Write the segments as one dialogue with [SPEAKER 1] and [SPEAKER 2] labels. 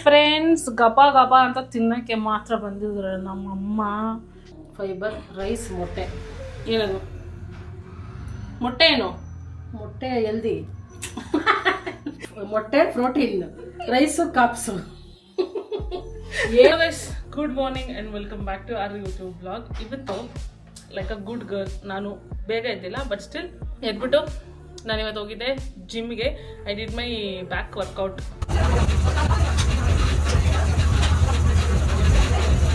[SPEAKER 1] Friends, ಗಪ ಗಪ ಅಂತ ತಿನ್ನಕ್ಕೆ ಮಾತ್ರ ಬಂದಿದ್ರು ನಮ್ಮಮ್ಮ.
[SPEAKER 2] ಫೈಬರ್ ರೈಸ್ ಮೊಟ್ಟೆ.
[SPEAKER 1] ಏನದು ಮೊಟ್ಟೆ? ಏನು
[SPEAKER 2] ಮೊಟ್ಟೆ? ಹೆಲ್ದಿ ಮೊಟ್ಟೆ, protein, rice, carbs.
[SPEAKER 1] Good morning and welcome back to our YouTube blog. ಇವತ್ತು ಲೈಕ್ ಅ ಗುಡ್ ಗರ್ಲ್, ನಾನು ಬೇಗ ಎದ್ದಿಲ್ಲ, ಬಟ್ ಸ್ಟಿಲ್ ಎದ್ಬಿಟ್ಟು ನಾನು ಇವತ್ತು ಹೋಗಿದ್ದೆ ಜಿಮ್ಗೆ. I did my back workout.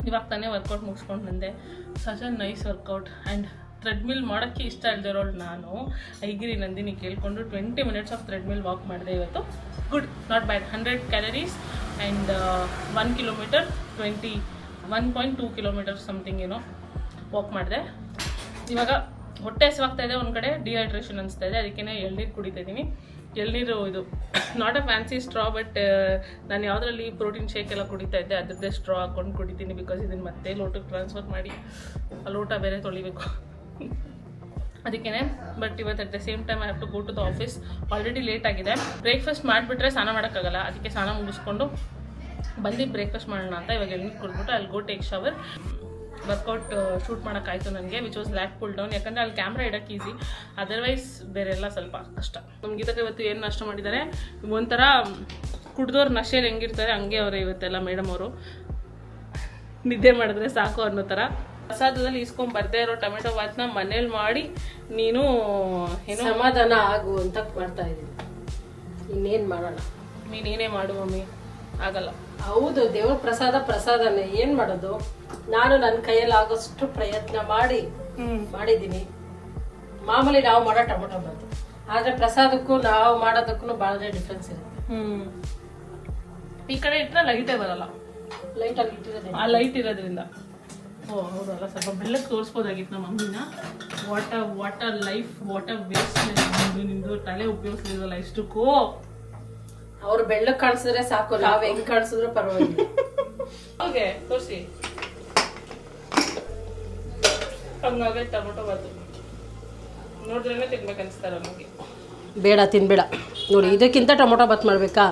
[SPEAKER 1] ಇವಾಗ ತಾನೇ ವರ್ಕೌಟ್ ಮುಗಿಸ್ಕೊಂಡು ಬಂದೆ. Such a nice workout. And treadmill ಮಾಡೋಕ್ಕೆ ಇಷ್ಟ ಇಲ್ದಿರೋಳು ನಾನು ಐಗಿರಿ ನಂದಿನಿ ಕೇಳಿಕೊಂಡು 20 minutes ಆಫ್ ಥ್ರೆಡ್ಮಿಲ್ ವಾಕ್ ಮಾಡಿದೆ ಇವತ್ತು. Good, not bad. 100 calories and 1 kilometer 1.2 kilometers something ಏನೋ ವಾಕ್ ಮಾಡಿದೆ. ಇವಾಗ ಹೊಟ್ಟೆ ಹಸಿವಾಗ್ತಾ ಇದೆ, ಒಂದು ಕಡೆ ಡಿಹೈಡ್ರೇಷನ್ ಅನಿಸ್ತಾ ಇದೆ, ಅದಕ್ಕೆ ಎಳ್ನೀರು ಕುಡಿತಾ ಇದ್ದೀನಿ. ಎಳ್ನೀರು ಇದು not a fancy straw, but ನಾನು ಯಾವುದರಲ್ಲಿ ಪ್ರೋಟೀನ್ ಶೇಕ್ ಎಲ್ಲ ಕುಡಿತಾ ಇದ್ದೆ ಅದರದ್ದೇ ಸ್ಟ್ರಾ ಹಾಕೊಂಡು ಕುಡಿತೀನಿ. ಬಿಕಾಸ್ ಇದನ್ನು ಮತ್ತೆ ಲೋಟಕ್ಕೆ ಟ್ರಾನ್ಸ್ಫರ್ ಮಾಡಿ ಆ ಲೋಟ ಬೇರೆ ತೊಳಿಬೇಕು ಅದಕ್ಕೇ. ಬಟ್ ಇವತ್ತು at the same time I have to go to the office. Already late ಆಗಿದೆ. ಬ್ರೇಕ್ಫಾಸ್ಟ್ ಮಾಡಿಬಿಟ್ರೆ ಸ್ನಾನ ಮಾಡೋಕ್ಕಾಗಲ್ಲ, ಅದಕ್ಕೆ ಸ್ನಾನ ಮುಗಿಸ್ಕೊಂಡು ಬಂದು ಬ್ರೇಕ್ಫಾಸ್ಟ್ ಮಾಡೋಣ ಅಂತ ಇವಾಗ ಎಳ್ನೀರು ಕುಡಿದ್ಬಿಟ್ಟು ಅಲ್ಲಿ ಗೋ ಟೇಕ್ ಶವರ್. ವರ್ಕೌಟ್ ಶೂಟ್ ಮಾಡೋಕ್ಕಾಯ್ತು ನನಗೆ, ವಿಚ್ ವಾಸ್ ಲ್ಯಾಟ್ ಪುಲ್ ಡೌನ್. ಯಾಕಂದರೆ ಅಲ್ಲಿ ಕ್ಯಾಮ್ರಾ ಇಡೋಕ್ಕೆ ಈಸಿ, ಅದರ್ವೈಸ್ ಬೇರೆಲ್ಲ ಸ್ವಲ್ಪ ಕಷ್ಟ. ನಮ್ಗೆ ಇದಕ್ಕೆ ಇವತ್ತು ಏನು ನಾಷ್ಟ ಮಾಡಿದ್ದಾರೆ, ಒಂಥರ ಕುಡ್ದವ್ರು ನಶೆಯಲ್ಲಿ ಹೆಂಗಿರ್ತಾರೆ ಹಂಗೆ ಅವರೇ ಇವತ್ತೆಲ್ಲ ಮೇಡಮ್ ಅವರು. ನಿದ್ದೆ ಮಾಡಿದ್ರೆ ಸಾಕು ಅನ್ನೋ ಥರ. ಪ್ರಸಾದದಲ್ಲಿ ಇಸ್ಕೊಂಡು ಬರ್ದೇ ಇರೋ ಟೊಮೆಟೊ ಬಾತ್ನ ಮನೇಲಿ ಮಾಡಿ ನೀನು ಏನೋ
[SPEAKER 2] ಸಮಾಧಾನ ಆಗು ಅಂತ ಮಾಡ್ತಾ ಇದ್ದೀನಿ. ಇನ್ನೇನು ಮಾಡೋಣ,
[SPEAKER 1] ನೀನೇನೇ ಮಾಡು ಮಮ್ಮಿ, ಆಗಲ್ಲ.
[SPEAKER 2] ಹೌದು, ದೇವ್ರ ಪ್ರಸಾದನೇ. ಏನು ಮಾಡೋದು, ನಾನು ನನ್ನ ಕೈಯಲ್ಲಿ ಆಗೋಷ್ಟು ಪ್ರಯತ್ನ ಮಾಡಿದ್ದೀನಿ. ಮಾಮೂಲಿ ನಾವು ಮಾಡೋ ಟೊಮೊಟೊ ಬಾತು, ಆದರೆ ಪ್ರಸಾದಕ್ಕೂ ನಾವು ಮಾಡೋದಕ್ಕೂ ಭಾಳ ಡಿಫ್ರೆನ್ಸ್ ಇರುತ್ತೆ.
[SPEAKER 1] ಈ ಕಡೆ ಇಟ್ಟರೆ ಲೈಟೇ ಬರಲ್ಲ.
[SPEAKER 2] ಲೈಟಾಗಿ ಇಟ್ಟಿರೋದೇ,
[SPEAKER 1] ಆ ಲೈಟ್ ಇರೋದ್ರಿಂದ. ಓ ಹೌದಲ್ಲ, ಸ್ವಲ್ಪ ಬೆಳ್ಳಕ್ಕೆ ತೋರಿಸ್ಬೋದಾಗಿತ್ತು ನಮ್ಮ ಮಮ್ಮಿನ. What a life, what a waste. ನಿಂದು ತಲೆ ಉಪಯೋಗಿಸ್ಲಿಲ್ವಲ್ಲ ಇಷ್ಟಕ್ಕೂ.
[SPEAKER 2] ಅವ್ರು ಬೆಳ್ಳಕ್ಕೆ ಕಾಣಿಸಿದ್ರೆ ಸಾಕು, ನಾವು ಹೆಂಗ್ ಕಾಣಿಸಿದ್ರು ಪರವಾಗಿಲ್ಲ.
[SPEAKER 1] ಓಕೆ, ತೋರಿಸಿ. ಹಂಗಾಗೆ ಟೊಮೊಟೊ ಬಾತು ನೋಡಿದ್ರೆ ತಿನ್ಬೇಕನ್ನಿಸ್ತಾರ ನಮಗೆ. ಬೇಡ,
[SPEAKER 2] ತಿನ್ಬೇಡ. ನೋಡಿ, ಇದಕ್ಕಿಂತ ಟೊಮೊಟೊ ಬಾತ್ ಮಾಡ್ಬೇಕಾ?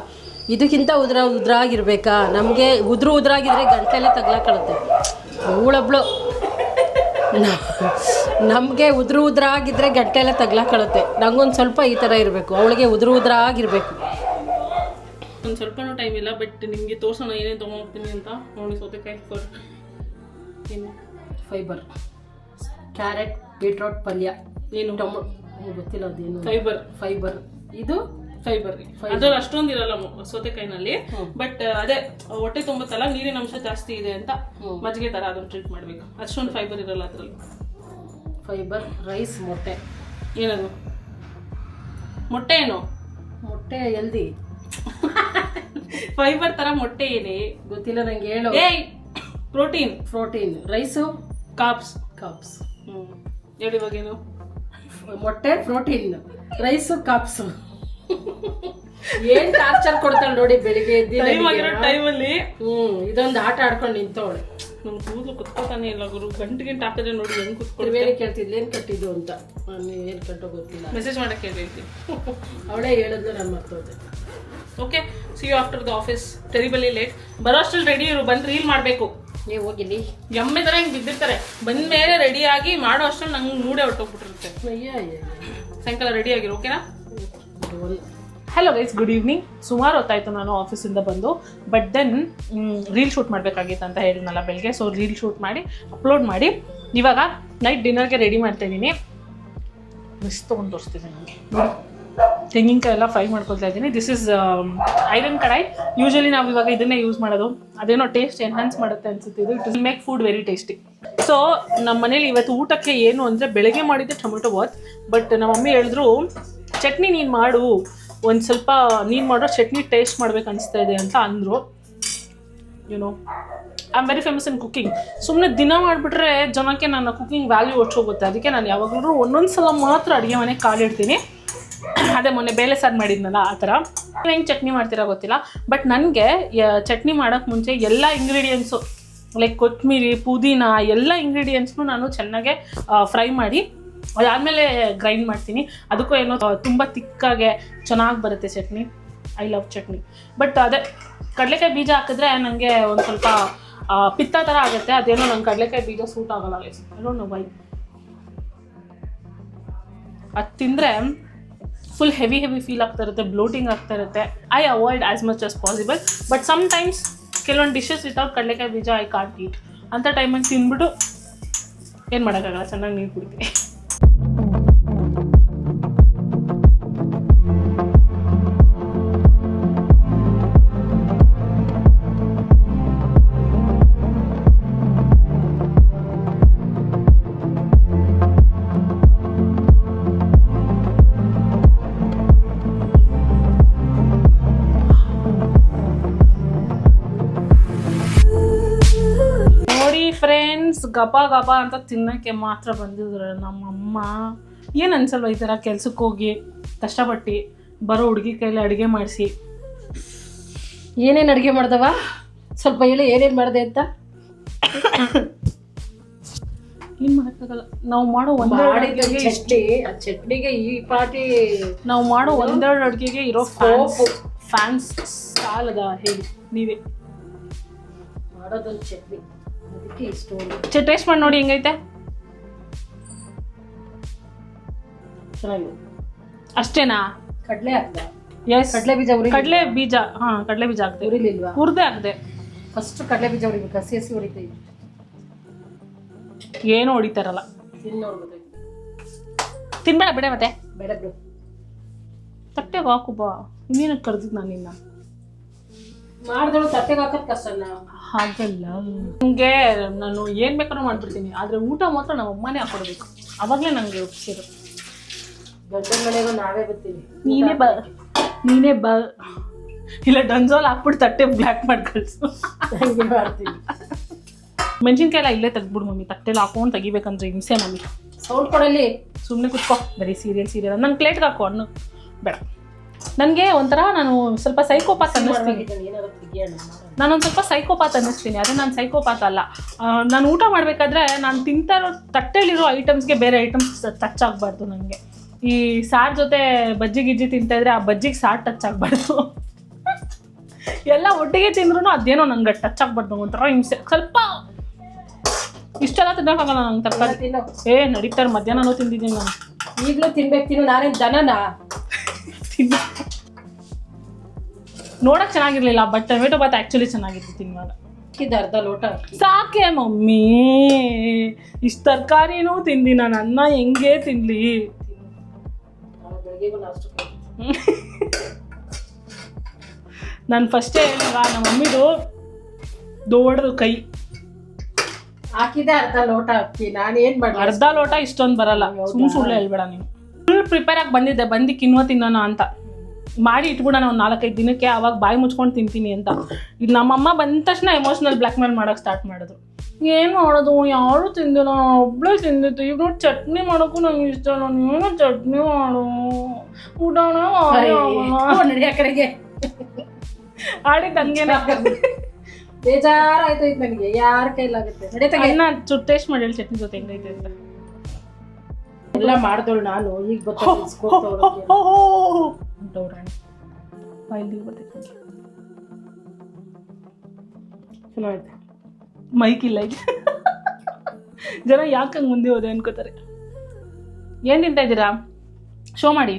[SPEAKER 2] ಇದಕ್ಕಿಂತ ಉದ್ರಾಗಿರ್ಬೇಕಾ? ನಮಗೆ ಉದ್ರಾಗಿದ್ರೆ ಗಂಟೆಲೆ ತಗ್ಲಾಕಳುತ್ತೆ. ಅವಳೊಬ್ಳು ನಮಗೆ ಉದ್ರಾಗಿದ್ರೆ ಗಂಟೆಲೆ ತಗ್ಲಾಕಳುತ್ತೆ. ನಂಗೊಂದು ಸ್ವಲ್ಪ ಈ ಥರ ಇರಬೇಕು, ಅವಳಿಗೆ ಉದ್ರಾಗಿರ್ಬೇಕು.
[SPEAKER 1] ಒಂದು ಸ್ವಲ್ಪನೂ ಟೈಮ್ ಇಲ್ಲ, ಬಟ್ ನಿಮಗೆ ತೋರ್ಸೋಣ ಏನೇನು ತೊಗೊಂಡೋಗ್ತೀನಿ ಅಂತ. ನೋಡಿ, ಸೌತೆಕಾಯಿ ಏನು
[SPEAKER 2] ಫೈಬರ್, ಕ್ಯಾರೆಟ್, ಬೀಟ್ರೋಟ್ ಪಲ್ಯ,
[SPEAKER 1] ಏನು
[SPEAKER 2] ಗೊತ್ತಿಲ್ಲ ಅದೇನು. ಫೈಬರ್ ಇದು
[SPEAKER 1] ಫೈಬರ್. ಅದ್ರಲ್ಲಿ ಅಷ್ಟೊಂದು ಇರಲ್ಲ ಸೌತೆಕಾಯಿನಲ್ಲಿ, ಬಟ್ ಅದೇ ಹೊಟ್ಟೆ ತುಂಬುತ್ತಲ್ಲ, ನೀರಿನ ಅಂಶ ಜಾಸ್ತಿ ಇದೆ ಅಂತ ಮಜ್ಜಿಗೆ ತರ ಅದನ್ನು ಟ್ರೀಟ್ ಮಾಡಬೇಕು. ಅಷ್ಟೊಂದು ಫೈಬರ್ ಇರಲ್ಲ ಅದರಲ್ಲಿ.
[SPEAKER 2] ಫೈಬರ್ ರೈಸ್ ಮೊಟ್ಟೆ.
[SPEAKER 1] ಏನದು ಮೊಟ್ಟೆ? ಏನು
[SPEAKER 2] ಮೊಟ್ಟೆ? ಹೆಲ್ದಿ
[SPEAKER 1] ಫೈಬರ್ ತರ ಮೊಟ್ಟೆ ಏನೇ
[SPEAKER 2] ಗೊತ್ತಿಲ್ಲ ನಂಗೆ, ಹೇಳು.
[SPEAKER 1] Protein
[SPEAKER 2] rice,
[SPEAKER 1] cops. ಹೇಳಿ ಇವಾಗೇನು?
[SPEAKER 2] ಮೊಟ್ಟೆ, ಪ್ರೋಟೀನ್, ರೈಸು, ಕಾಪ್ಸು. ಏನ್ ಟಾರ್ಚರ್ ಕೊಡ್ತಾಳೆ ನೋಡಿ ಬೆಳಿಗ್ಗೆ
[SPEAKER 1] ಟೈಮಲ್ಲಿ.
[SPEAKER 2] ಇದೊಂದು ಆಟ ಆಡ್ಕೊಂಡು ನಿಂತವಳೆ.
[SPEAKER 1] ನಮ್ ಕೂದಲು ಕುತ್ಕೋತಾನೆ ಇಲ್ಲ ಗುರು. ಗಂಟೆ ಹಾಕಿದ್ರೆ ನೋಡಿ ಹೆಂಗ್ ಕುತ್ಕೊಂಡು.
[SPEAKER 2] ಬೇರೆ ಕೇಳ್ತಿದ್ಲು ಏನ್ ಕಟ್ಟಿದ್ದು ಅಂತ. ಏನ್ ಕಟ್ಟೋ ಗೊತ್ತಿಲ್ಲ,
[SPEAKER 1] ಮೆಸೇಜ್ ಮಾಡಕ್ಕೆ ಹೇಳ್ತೀನಿ.
[SPEAKER 2] ಅವಳೇ ಹೇಳಿದ್ಲು, ನಾನು ಮರ್ತೋದೆ.
[SPEAKER 1] Okay, see you after the office. Terribly late. ಬರೋ ಅಷ್ಟಲ್ಲಿ ರೆಡಿ ಇರು, ಬಂದು ರೀಲ್ ಮಾಡಬೇಕು.
[SPEAKER 2] ನೀವು ಹೋಗಿಲ್ಲಿ
[SPEAKER 1] ಎಮ್ಮೆ ಥರ ಹಿಂಗೆ ಬಿದ್ದಿರ್ತಾರೆ. ಬಂದ ಮೇಲೆ ರೆಡಿ ಆಗಿ ಮಾಡೋ ಅಷ್ಟರಲ್ಲಿ ನಂಗೆ ಮೂಡೆ ಹೊಟ್ಟೋಗ್ಬಿಟ್ಟಿರುತ್ತೆ. ಸಾಯಂಕಾಲ ರೆಡಿ ಆಗಿರು, ಓಕೆನಾ? Hello guys, good evening. ಸುಮಾರು ಹೊತ್ತಾಯಿತು ನಾನು ಆಫೀಸಿಂದ ಬಂದು. ಬಟ್ ದೆನ್ ರೀಲ್ ಶೂಟ್ ಮಾಡಬೇಕಾಗಿತ್ತು ಅಂತ ಹೇಳಿದ್ನಲ್ಲ ಬೆಳಗ್ಗೆ. ಸೊ ರೀಲ್ ಶೂಟ್ ಮಾಡಿ ಅಪ್ಲೋಡ್ ಮಾಡಿ ಇವಾಗ ನೈಟ್ ಡಿನ್ನರ್ಗೆ ರೆಡಿ ಮಾಡ್ತಾ ಇದ್ದೀನಿ. ಮಿಸ್ ತೊಗೊಂಡು ತೋರಿಸ್ತಿದ್ದೀನಿ ನನಗೆ. ತೆಂಗಿನಕಾಯಿ ಎಲ್ಲ ಫ್ರೈ ಮಾಡ್ಕೊಳ್ತಾ ಇದ್ದೀನಿ. ದಿಸ್ ಇಸ್ ಐರನ್ ಕಡಾಯಿ. ಯೂಶಲಿ ನಾವು ಇವಾಗ ಇದನ್ನೇ ಯೂಸ್ ಮಾಡೋದು. ಅದೇನೋ ಟೇಸ್ಟ್ ಎನ್ಹಾನ್ಸ್ ಮಾಡುತ್ತೆ ಅನ್ಸುತ್ತೆ. ಇದು it will make food very tasty. So ನಮ್ಮ ಮನೇಲಿ ಇವತ್ತು ಊಟಕ್ಕೆ ಏನು ಅಂದರೆ, ಬೆಳಗ್ಗೆ ಮಾಡಿದ್ದೆ ಟೊಮೆಟೊ ಬಾತ್. ಬಟ್ ನಮ್ಮ ಮಮ್ಮಿ ಹೇಳಿದ್ರು, ಚಟ್ನಿ ನೀನು ಮಾಡು, ಒಂದು ಸ್ವಲ್ಪ ನೀನು ಮಾಡೋ ಚಟ್ನಿ ಟೇಸ್ಟ್ ಮಾಡ್ಬೇಕು ಅನಿಸ್ತಾ ಇದೆ ಅಂತ ಅಂದರು. You know I am very famous in cooking. ಸುಮ್ಮನೆ ದಿನ ಮಾಡಿಬಿಟ್ರೆ ಜನಕ್ಕೆ ನನ್ನ ಕುಕ್ಕಿಂಗ್ ವ್ಯಾಲ್ಯೂ ಹೋಗುತ್ತೆ. ಅದಕ್ಕೆ ನಾನು ಯಾವಾಗಲೂ ಒಂದೊಂದು ಸಲ ಮಾತ್ರ ಅಡುಗೆ ಮನೆಗೆ ಕಾಲಿಡ್ತೀನಿ. ಅದೇ ಮೊನ್ನೆ ಬೇಳೆ ಸಾರು ಮಾಡಿದ್ನಲ್ಲ ಆ ಥರ. ಹೆಂಗೆ ಚಟ್ನಿ ಮಾಡ್ತೀರಾ ಗೊತ್ತಿಲ್ಲ, ಬಟ್ ನನಗೆ ಚಟ್ನಿ ಮಾಡೋಕ್ಕೆ ಮುಂಚೆ ಎಲ್ಲ ಇಂಗ್ರೀಡಿಯೆಂಟ್ಸು ಲೈಕ್ ಕೊತ್ತಂಬರಿ, ಪುದೀನ ಎಲ್ಲ ಇಂಗ್ರೀಡಿಯೆಂಟ್ಸ್ನು ನಾನು ಚೆನ್ನಾಗೆ ಫ್ರೈ ಮಾಡಿ ಅದಾದಮೇಲೆ ಗ್ರೈಂಡ್ ಮಾಡ್ತೀನಿ. ಅದಕ್ಕೂ ಏನೋ ತುಂಬ ತಿಕ್ಕಾಗೆ ಚೆನ್ನಾಗಿ ಬರುತ್ತೆ chutney. I love chutney. But ಅದೇ ಕಡಲೆಕಾಯಿ ಬೀಜ ಹಾಕಿದ್ರೆ ನನಗೆ ಒಂದು ಸ್ವಲ್ಪ ಪಿತ್ತ ಥರ ಆಗುತ್ತೆ. ಅದೇನೋ ನಂಗೆ ಕಡಲೆಕಾಯಿ ಬೀಜ ಸೂಟ್ ಆಗಲ್ಲ guys. I don't know why. ಅದು ತಿಂದರೆ ಫುಲ್ ಹೆವಿ ಫೀಲ್ ಆಗ್ತಾ ಇರುತ್ತೆ, ಬ್ಲೋಟಿಂಗ್ ಆಗ್ತಾ ಇರುತ್ತೆ. I avoid as much as possible. But sometimes ಕೆಲವೊಂದು ಡಿಶಸ್ ವಿತೌಟ್ ಕಡಲೆಕಾಯಿ ಬೀಜ ಐ ಕಾಂಟ್ ಈಟ್. ಅಂಥ ಟೈಮಲ್ಲಿ ತಿಂದ್ಬಿಟ್ಟು ಏನು ಮಾಡೋಕ್ಕಾಗಲ್ಲ, ಚೆನ್ನಾಗಿ ನೀರು ಕುಡಿತೀನಿ. ಫ್ರೆಂಡ್ಸ್, ಗಪ ಅಂತ ತಿನ್ನೋಕ್ಕೆ ಮಾತ್ರ ಬಂದಿದ್ರು ನಮ್ಮಮ್ಮ. ಏನು ಅನ್ಸಲ್ವ ಈ ಥರ ಕೆಲ್ಸಕ್ಕೆ ಹೋಗಿ ಕಷ್ಟಪಟ್ಟು ಬರೋ ಹುಡುಗಿ ಕೈಲಿ ಅಡುಗೆ ಮಾಡಿಸಿ?
[SPEAKER 2] ಏನೇನು ಅಡುಗೆ ಮಾಡ್ದವ ಸ್ವಲ್ಪ ಹೇಳಿ, ಏನೇನು ಮಾಡಿದೆ ಅಂತ.
[SPEAKER 1] ಏನು ಮಾಡೋಕ್ಕಾಗಲ್ಲ, ನಾವು ಮಾಡೋ
[SPEAKER 2] ಚಟ್ನಿಗೆ ಈ ಪಾಟಿ
[SPEAKER 1] ನಾವು ಮಾಡೋ ಒಂದೆರಡು ಅಡುಗೆಗೆ ಇರೋ ಫ್ಯಾನ್ಸ್ ಸಾಲದ ಹೇಳಿ ನೀವೇ
[SPEAKER 2] ಮಾಡೋದೊಂದು ಚಟ್ನಿ.
[SPEAKER 1] ಟೇಸ್ಟ್ ಮಾಡಿ ನೋಡಿ ಹೆಂಗೈತೆ.
[SPEAKER 2] ಚೆನ್ನಾಗಿದೆ.
[SPEAKER 1] ಅಷ್ಟೇನಾ?
[SPEAKER 2] ಕಡಲೆ ಹಾಕ್ದ?
[SPEAKER 1] ಎಸ್,
[SPEAKER 2] ಕಡಲೆ ಬೀಜ
[SPEAKER 1] ಕಡಲೆ ಬೀಜ ಕಡಲೆ ಬೀಜ ಹಾಕ್ದೆ.
[SPEAKER 2] ಉರಿಲಿಲ್ವಾ?
[SPEAKER 1] ಹುರಿದೇ ಹಾಕ್ದೆ.
[SPEAKER 2] ಫಸ್ಟ್ ಕಡಲೆ ಬೀಜ ಹೊಡಿಬೇಕು, ಹಸಿ ಹೊಡಿತಾ ಇದ್ದೆ.
[SPEAKER 1] ಏನು ಹೊಡಿತಾರಲ್ಲ,
[SPEAKER 2] ನೋಡ್ಬೋದು.
[SPEAKER 1] ತಿನ್ಬೇಡ ಬಿಡೆ. ಮತ್ತೆ
[SPEAKER 2] ಬೇಡ ಬಿಡು,
[SPEAKER 1] ತಟ್ಟೆಗೆ ಹಾಕು ಬಾ. ಇನ್ನೇನಕ್ಕೆ ಕರೆದಿದ್ದು ನಾನು ನಿನ್ನ?
[SPEAKER 2] ಮಾಡಿದಳು ತಟ್ಟೆಗೆ ಹಾಕೋದು ಕಷ್ಟನ.
[SPEAKER 1] ಹಾಗಲ್ಲ, ನನಗೆ ನಾನು ಏನು ಬೇಕಾದ್ರೂ ಮಾಡ್ಬಿಡ್ತೀನಿ, ಆದರೆ ಊಟ ಮಾತ್ರ ನಮ್ಮ ಅಮ್ಮನೇ ಹಾಕೊಡ್ಬೇಕು. ಅವಾಗಲೇ ನನಗೆ ಉಪ್ಸಿರು.
[SPEAKER 2] ಗಂಡನ ಮನೆಗೂ ನಾವೇ ಬರ್ತೀವಿ.
[SPEAKER 1] ನೀನೇ ಬ ಇಲ್ಲ ಡನ್ಸೋಲ್ ಹಾಕ್ಬಿಟ್ಟು ತಟ್ಟೆ ಬ್ಲ್ಯಾಕ್ ಮಾಡಿ ಕಳಿಸು.
[SPEAKER 2] ಹಂಗೆ ಮಾಡ್ತೀವಿ.
[SPEAKER 1] ಮೆಣಸಿನ್ಕಾಯಿ ಎಲ್ಲ ಇಲ್ಲೇ ತೆಗ್ದ್ಬಿಡು ಮಮ್ಮಿ. ತಟ್ಟೆಲಿ ಹಾಕೊಂಡು ತೆಗಿಬೇಕಂದ್ರೆ ಹಿಂಸೆ ಮಮ್ಮಿ.
[SPEAKER 2] ಸೌಂಡ್ ಕೊಡಲಿ. ಸುಮ್ಮನೆ
[SPEAKER 1] ಕುತ್ಕೋ, ಬರೀ ಸೀರಿಯಲ್ ನನ್ನ ಪ್ಲೇಟ್ಗೆ ಹಾಕೋ. ಅನ್ನು ಬೇಡ. ನನಗೆ ಒಂಥರ ನಾನು ಸ್ವಲ್ಪ ಸೈಕೋಪಾತ್ ಅನ್ನಿಸ್ತೀನಿ. ನಾನೊಂದು ಸ್ವಲ್ಪ ಸೈಕೋಪಾತ್ ಅನ್ನಿಸ್ತೀನಿ. ಅದೇ ನಾನು ಸೈಕೋಪಾತ್ ಅಲ್ಲ. ನಾನು ಊಟ ಮಾಡಬೇಕಾದ್ರೆ ನಾನು ತಿಂತಾ ಇರೋ ತಟ್ಟೆಲಿರೋ ಐಟಮ್ಸ್ಗೆ ಬೇರೆ ಐಟಮ್ಸ್ ಟಚ್ ಆಗಬಾರ್ದು. ನನಗೆ ಈ ಸಾರು ಜೊತೆ ಬಜ್ಜಿ ಗಿಜ್ಜಿ ತಿಂತಾಯಿದ್ರೆ ಆ ಬಜ್ಜಿಗೆ ಸಾರು ಟಚ್ ಆಗಬಾರ್ದು. ಎಲ್ಲ ಒಟ್ಟಿಗೆ ತಿಂದ್ರೂ ಅದೇನೋ ನಂಗೆ ಟಚ್ ಆಗಬಾರ್ದು. ಒಂಥರ ಹಿಂಸೆ. ಸ್ವಲ್ಪ ಇಷ್ಟೆಲ್ಲ ತಿನ್ನೋಕ್ಕಾಗಲ್ಲ ನಂಗೆ ತರಕಾರಿ. ನಡೀತಾರೆ. ಮಧ್ಯಾಹ್ನನೂ ತಿಂದಿದ್ದೀನಿ ನಾನು.
[SPEAKER 2] ಈಗಲೂ ತಿನ್ಬೇಕು. ನಾನೇನು ದನನಾ?
[SPEAKER 1] ನೋಡಕ್ ಚೆನ್ನಾಗಿರ್ಲಿಲ್ಲ, ಬಟ್ ಟೊಮೆಟೊ ಬಾತ್ ಆಕ್ಚುಲಿ ಚೆನ್ನಾಗಿತ್ತು ತಿನ್ನುವಾಗ.
[SPEAKER 2] ಅರ್ಧ ಲೋಟ
[SPEAKER 1] ಸಾಕೆ ಮಮ್ಮಿ. ಇಷ್ಟು ತರಕಾರಿನೂ ತಿಂದಿ, ನಾನು ಅನ್ನ ಹೆಂಗೆ ತಿನ್ಲಿ? ನಾನು ಫಸ್ಟೇ ಹೇಳಿಲ್ವಾ, ನಮ್ಮ ಮಮ್ಮಿದು ದೊಡ್ಡದು ಕೈ.
[SPEAKER 2] ಹಾಕಿದೆ ಅರ್ಧ ಲೋಟ ಅಕ್ಕಿ. ನಾನೇನ್ ಮಾಡಿ
[SPEAKER 1] ಅರ್ಧ ಲೋಟ ಇಷ್ಟೊಂದು ಬರಲ್ಲ. ಸುಳ್ಳು ಹೇಳ್ಬೇಡ ನೀನು. ಫುಲ್ ಪ್ರಿಪೇರ್ ಆಗಿ ಬಂದಿದ್ದೆ, ಬಂದು ಕಿನ್ವ ತಿನ್ನೋಣ ಅಂತ ಮಾಡಿ ಇಟ್ಬಿಡೋಣ ಒಂದು 4-5 ದಿನಕ್ಕೆ. ಅವಾಗ ಬಾಯಿ ಮುಚ್ಕೊಂಡು ತಿಂತೀನಿ ಅಂತ. ಇದು ನಮ್ಮಮ್ಮ ಬಂದ ತಕ್ಷಣ ಎಮೋಷ್ನಲ್ ಬ್ಲ್ಯಾಕ್ ಮೇಲ್ ಮಾಡೋಕೆ ಸ್ಟಾರ್ಟ್ ಮಾಡಿದ್ರು. ಏನು ಮಾಡೋದು, ಯಾರು ತಿಂದಿಲ್ಲ, ಒಬ್ಬಳೇ ತಿಂದಿತ್ತು. ಈಗ ನೋಡಿ ಚಟ್ನಿ ಮಾಡೋಕ್ಕೂ ನಂಗೆ ಇಷ್ಟ ಇಲ್ಲ. ನೀನು ಚಟ್ನಿ ಮಾಡು, ಊಟನ
[SPEAKER 2] ನಡಿಯ ಕಡೆಗೆ
[SPEAKER 1] ಆಡಿದ್ದು ಹಂಗೇನ.
[SPEAKER 2] ಬೇಜಾರಾಯ್ತು ನನಗೆ. ಯಾರ ಕೈಲಾಗುತ್ತೆ?
[SPEAKER 1] ನಾನು ಟೇಸ್ಟ್ ಮಾಡಿ ಹೇಳಿ ಚಟ್ನಿ ಜೊತೆ ಹೆಂಗೈತೆ ಅಂತ.
[SPEAKER 2] ಎಲ್ಲ ಮಾಡಿದಳು ನಾನು. ಈಗ ಚೆನ್ನಾಗಿದೆ.
[SPEAKER 1] ಮೈಕ್ ಇಲ್ಲ ಈಗ. ಜನ ಯಾಕಂಗೆ ಮುಂದೆ ಹೋದೆ ಅನ್ಕೋತಾರೆ. ಏನ್ ತಿಂತಾ ಇದ್ದೀರಾ? ಶೋ ಮಾಡಿ.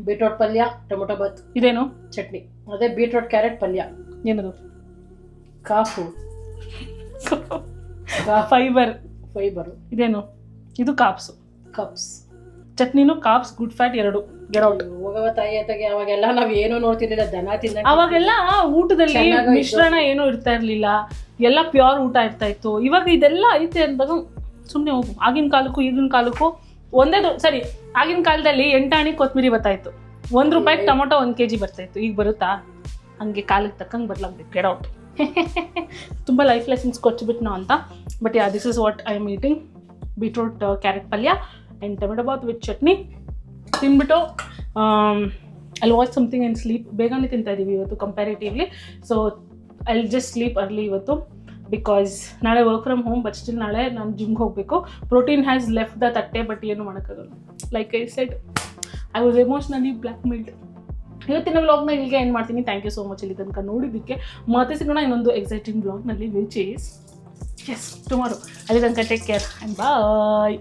[SPEAKER 2] ಬೀಟ್ರೋಟ್ ಪಲ್ಯ, ಟೊಮೊಟೊ ಬಾತ್.
[SPEAKER 1] ಇದೇನು?
[SPEAKER 2] ಚಟ್ನಿ. ಅದೇ ಬೀಟ್ರೋಟ್ ಕ್ಯಾರೆಟ್ ಪಲ್ಯ.
[SPEAKER 1] ಏನದು?
[SPEAKER 2] ಕಾಫು.
[SPEAKER 1] ಫೈಬರ್. ಇದೇನು? ಇದು ಕಾಪ್ಸ್. ಚಟ್ನಿನು ಕಾಪ್ಸ್, ಗುಡ್ ಫ್ಯಾಟ್ 2. ಗೆಡೌಟ್.
[SPEAKER 2] ಹೋಗವ ತಾಯಿ ಆತಾಗೆ. ಅವಾಗೆಲ್ಲ ನಾವ್ ಏನೂ ನೋಡ್ತಿರ್ಲಿಲ್ಲ, ದನ ತಿನ್ನ.
[SPEAKER 1] ಅವಾಗೆಲ್ಲ ಊಟದಲ್ಲಿ ಮಿಶ್ರಣ ಏನೂ ಇರ್ತಾ ಇರ್ಲಿಲ್ಲ, ಎಲ್ಲ ಪ್ಯೂರ್ ಊಟ ಇರ್ತಾ ಇತ್ತು. ಇವಾಗ ಇದೆಲ್ಲ ಐತೆ ಅಂದಾಗ ಸುಮ್ಮನೆ ಹೋಗು. ಆಗಿನ ಕಾಲಕ್ಕೂ ಈಗಿನ ಕಾಲಕ್ಕೂ ಒಂದೇ ಸರಿ. ಆಗಿನ ಕಾಲದಲ್ಲಿ 8 ಆಣಿ ಕೊತ್ತಂಬರಿ ಬರ್ತಾಯಿತ್ತು. 1 ರೂಪಾಯಿಗೆ ಟೊಮೊಟೊ 1 kg ಬರ್ತಾಯಿತ್ತು. ಈಗ ಬರುತ್ತಾ? ಹಂಗೆ ಕಾಲಕ್ಕೆ ತಕ್ಕಂಗೆ ಬರ್ಲಾಗ್ಬೇಕು. ಗೆಡೌಟ್. ತುಂಬ ಲೈಫ್ ಲೆಸನ್ಸ್ ಕೊಚ್ಚಿಬಿಟ್ನೋ ಅಂತ. But ya, this is what I am eating. Beetroot carrot ಪಲ್ಯ ಆ್ಯಂಡ್ ಟೊಮೆಟೊ ಬಾತ್ ವಿತ್ ಚಟ್ನಿ ತಿಂದ್ಬಿಟ್ಟು I watch something and sleep. ಬೇಗನೆ ತಿಂತಾ ಇದ್ದೀವಿ ಇವತ್ತು comparatively. So I just sleep early ಇವತ್ತು, ಬಿಕಾಸ್ ನಾಳೆ work from home. But still ನಾಳೆ ನಾನು ಜಿಮ್ಗೆ ಹೋಗಬೇಕು. ಪ್ರೋಟೀನ್ ಹ್ಯಾಸ್ ಲೆಫ್ಟ್ ದ ತಟ್ಟೆ, ಬಟ್ ಏನು ಮಾಡೋಕ್ಕಾಗಲ್ಲ. Like I said, I was emotionally black ಮೇಲ್ಡ್. ಇವತ್ತಿನ ವ್ಲಾಗ್ನ ಇಲ್ಲಿಗೆ ಎಂಡ್ ಮಾಡ್ತೀನಿ. ಥ್ಯಾಂಕ್ ಯು ಸೋ ಮಚ್ ಇಲ್ಲಿ ತನಕ ನೋಡಿದ್ದಕ್ಕೆ. ಮತ್ತೆ ಸಿಗೋಣ ಇನ್ನೊಂದು ಎಕ್ಸೈಟಿಂಗ್ ವ್ಲಾಗ್ನಲ್ಲಿ, ವಿಚ್ ಈಸ್ ಎಸ್ ಟುಮಾರೋ. ಅಲ್ಲಿ ತನಕ ಟೇಕ್ ಕೇರ್ ಆ್ಯಂಡ್ ಬಾಯ್.